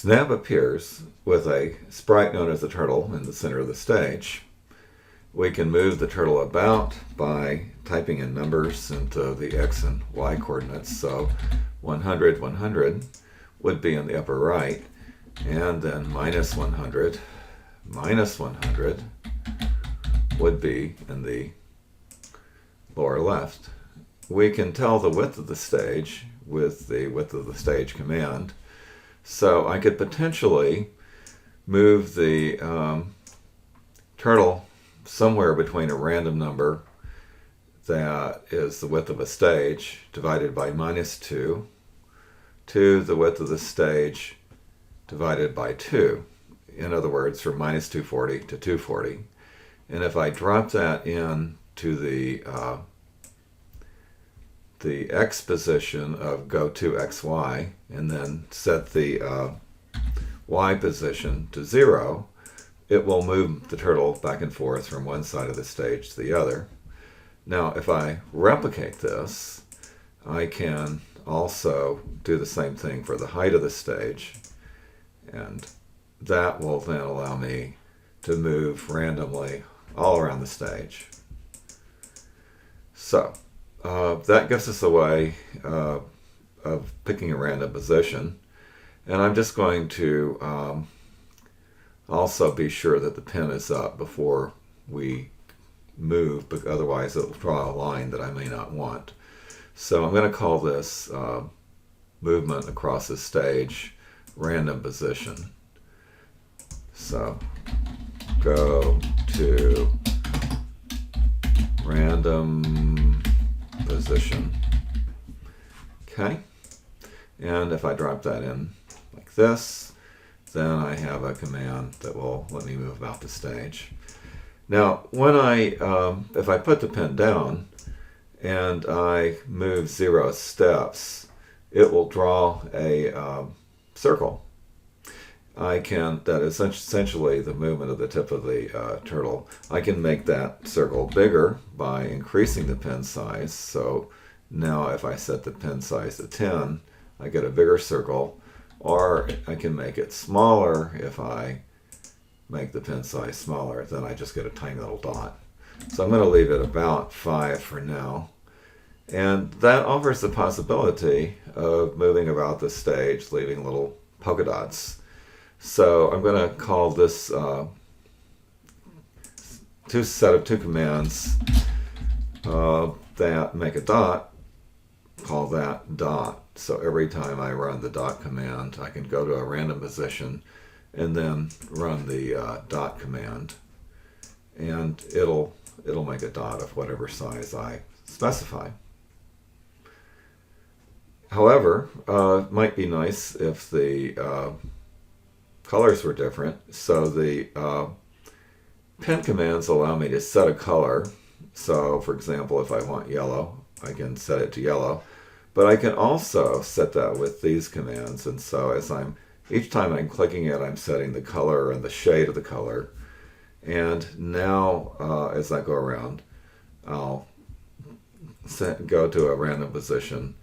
snap appears with a sprite known as the turtle in the center of the stage. We can move the turtle about by typing in numbers into the x and y coordinates. So 100, 100 would be in the upper right, and then minus 100 would be in the lower left. We can tell the width of the stage with the width of the stage command. So I could potentially move the turtle somewhere between a random number that is the width of a stage divided by -2 to the width of the stage divided by 2. In other words, from -240 to 240. And if I drop that in to the x position of go to xy and then set the y position to 0, it will move the turtle back and forth from one side of the stage to the other. Now, if I replicate this, I can also do the same thing for the height of the stage, and that will then allow me to move randomly all around the stage. So, that gives us a way of picking a random position, and I'm just going to also be sure that the pin is up before we move, but otherwise it will draw a line that I may not want. So I'm going to call this movement across the stage random position. So go to random position. Okay, and if I drop that in like this, then I have a command that will let me move about the stage. Now, when if I put the pin down and I move 0 steps, it will draw a circle. That is essentially the movement of the tip of the turtle. I can make that circle bigger by increasing the pin size. So now if I set the pin size to 10, I get a bigger circle. Or I can make it smaller. If I make the pin size smaller, then I just get a tiny little dot. So I'm going to leave it about 5 for now. And that offers the possibility of moving about the stage, leaving little polka dots. So I'm going to call this set of two commands that make a dot, call that dot. So every time I run the dot command, I can go to a random position and then run the dot command, and it'll make a dot of whatever size I specify. However, it might be nice if the colors were different. So the pin commands allow me to set a color. So for example, if I want yellow, I can set it to yellow. But I can also set that with these commands, and so each time I'm clicking it, I'm setting the color and the shade of the color. And now, as I go around, I'll go to a random position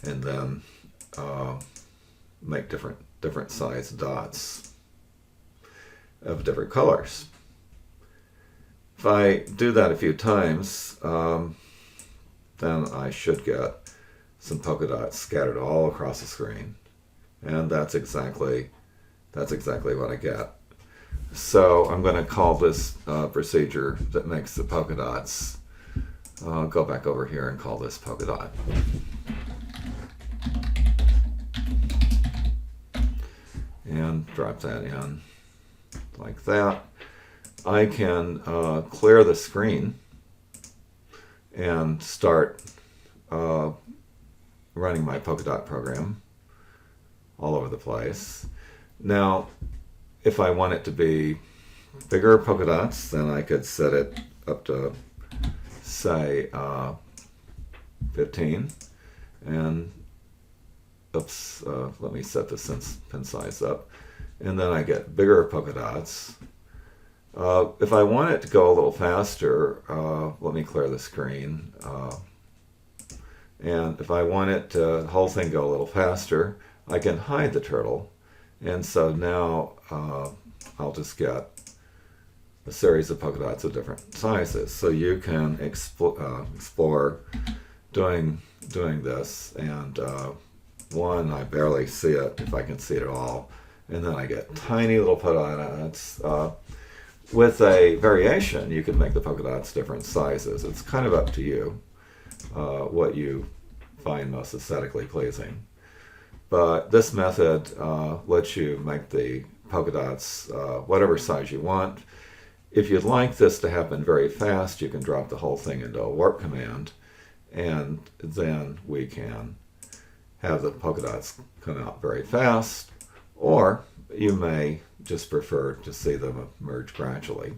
and then make different size dots of different colors. If I do that a few times, then I should get some polka dots scattered all across the screen, and that's exactly what I get. So I'm going to call this procedure that makes the polka dots. I'll go back over here and call this polka dot. And drop that in like that. I can clear the screen and start running my polka dot program all over the place. Now, if I want it to be bigger polka dots, then I could set it up to, say, 15. And, oops, let me set the pin size up. And then I get bigger polka dots. If I want it to go a little faster, let me clear the screen. And if I want the whole thing go a little faster, I can hide the turtle And so now I'll just get a series of polka dots of different sizes. So you can explore doing this. And one, I barely see it, if I can see it at all. And then I get tiny little polka dots. With a variation, you can make the polka dots different sizes. It's kind of up to you what you find most aesthetically pleasing. But this method lets you make the polka dots whatever size you want. If you'd like this to happen very fast, you can drop the whole thing into a warp command, and then we can have the polka dots come out very fast, or you may just prefer to see them emerge gradually.